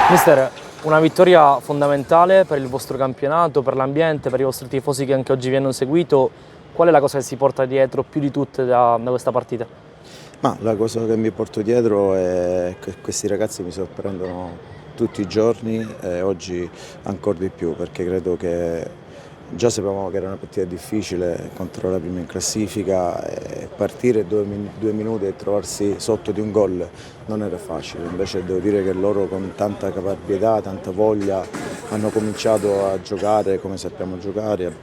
Mister, una vittoria fondamentale per il vostro campionato, per l'ambiente, per i vostri tifosi che anche oggi vi hanno seguito. Qual è la cosa che si porta dietro più di tutte da questa partita? Ma la cosa che mi porto dietro è che questi ragazzi mi sorprendono tutti i giorni e oggi ancora di più, perché credo che già sapevamo che era una partita difficile contro la prima in classifica e partire due minuti e trovarsi sotto di un gol non era facile, invece devo dire che loro con tanta caparbietà, tanta voglia hanno cominciato a giocare come sappiamo giocare,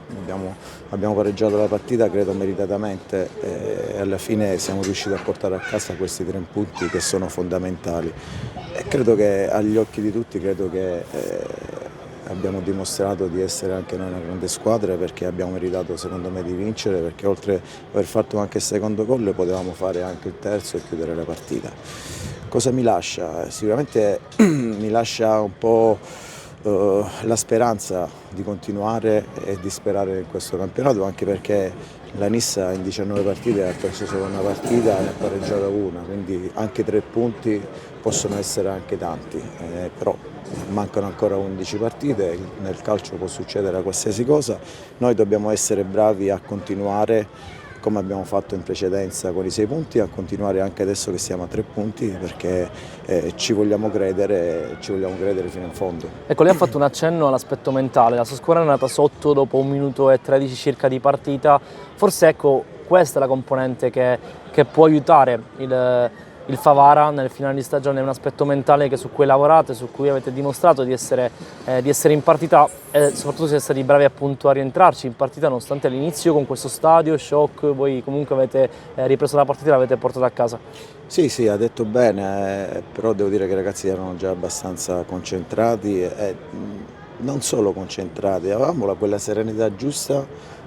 abbiamo pareggiato la partita credo meritatamente e alla fine siamo riusciti a portare a casa questi 3 punti che sono fondamentali e credo che agli occhi di tutti abbiamo dimostrato di essere anche noi una grande squadra perché abbiamo meritato secondo me di vincere, perché oltre ad aver fatto anche il secondo gol potevamo fare anche il terzo e chiudere la partita. Cosa mi lascia? Sicuramente mi lascia un po' la speranza di continuare e di sperare in questo campionato, anche perché la Nissa in 19 partite ha perso solo una partita e ne ha pareggiata una, quindi anche 3 punti possono essere anche tanti, però mancano ancora 11 partite, nel calcio può succedere qualsiasi cosa, noi dobbiamo essere bravi a continuare come abbiamo fatto in precedenza con i 6 punti, a continuare anche adesso che siamo a 3 punti perché ci vogliamo credere fino in fondo. Ecco, lei ha fatto un accenno all'aspetto mentale, la sua squadra è andata sotto dopo 1 minuto e 13 circa di partita, forse ecco questa è la componente che può aiutare il Favara nel finale di stagione, è un aspetto mentale su cui lavorate, su cui avete dimostrato di essere in partita e soprattutto siete stati bravi appunto a rientrarci in partita nonostante all'inizio con questo stadio, shock, voi comunque avete ripreso la partita e l'avete portata a casa. Sì, ha detto bene, però devo dire che i ragazzi erano già abbastanza concentrati e non solo concentrati, avevamo quella serenità giusta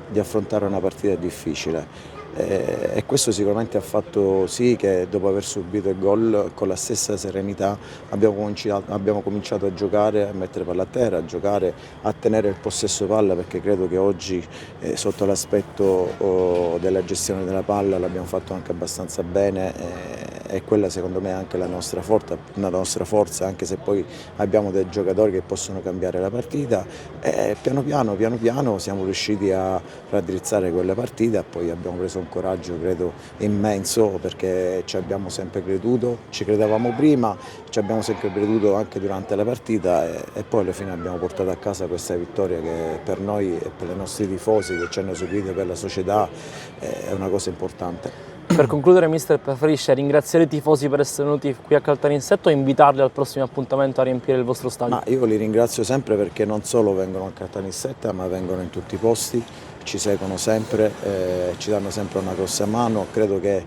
di affrontare una partita difficile. E questo sicuramente ha fatto sì che dopo aver subito il gol con la stessa serenità abbiamo cominciato a giocare, a mettere palla a terra, a giocare, a tenere il possesso palla, perché credo che oggi sotto l'aspetto della gestione della palla l'abbiamo fatto anche abbastanza bene e quella secondo me è anche la nostra forza, anche se poi abbiamo dei giocatori che possono cambiare la partita e piano piano siamo riusciti a raddrizzare quella partita e poi abbiamo preso un coraggio credo immenso perché ci abbiamo sempre creduto, ci credevamo prima, ci abbiamo sempre creduto anche durante la partita e poi alla fine abbiamo portato a casa questa vittoria che per noi e per i nostri tifosi che ci hanno seguito e per la società è una cosa importante. Per concludere, mister, preferisce ringraziare i tifosi per essere venuti qui a Caltanissetta o invitarli al prossimo appuntamento a riempire il vostro stadio? Ma io li ringrazio sempre perché non solo vengono a Caltanissetta ma vengono in tutti i posti, ci seguono sempre, ci danno sempre una grossa mano, credo che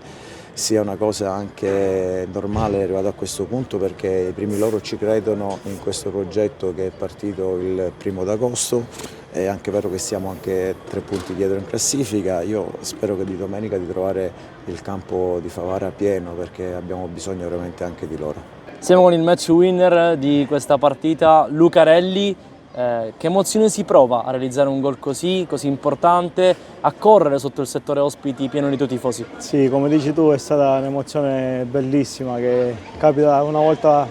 sia una cosa anche normale arrivato a questo punto perché i primi loro ci credono in questo progetto che è partito il 1° agosto. È anche vero che siamo anche 3 punti dietro in classifica, io spero che di domenica di trovare il campo di Favara pieno perché abbiamo bisogno veramente anche di loro. Siamo con il match winner di questa partita, Lucarelli. Che emozione si prova a realizzare un gol così importante, a correre sotto il settore ospiti pieno di tuoi tifosi? Sì, come dici tu è stata un'emozione bellissima che capita una volta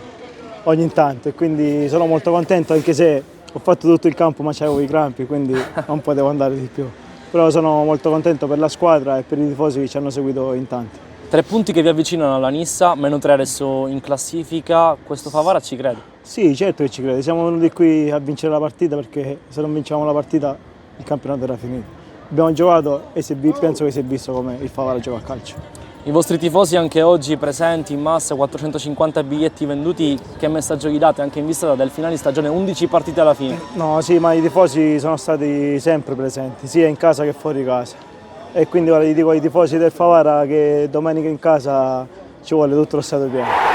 ogni tanto e quindi sono molto contento anche se ho fatto tutto il campo ma c'avevo i crampi quindi non potevo andare di più. Però sono molto contento per la squadra e per i tifosi che ci hanno seguito in tanti. 3 punti che vi avvicinano alla Nissa, -3 adesso in classifica, questo Favara ci crede? Sì, certo che ci crede, siamo venuti qui a vincere la partita perché se non vincevamo la partita il campionato era finito. Abbiamo giocato e penso che si è visto come il Favara gioca a calcio. I vostri tifosi anche oggi presenti in massa, 450 biglietti venduti, che messaggio gli date anche in vista del finale di stagione, 11 partite alla fine? No, sì, ma i tifosi sono stati sempre presenti, sia in casa che fuori casa. E quindi ora gli dico ai tifosi del Favara che domenica in casa ci vuole tutto lo stadio pieno.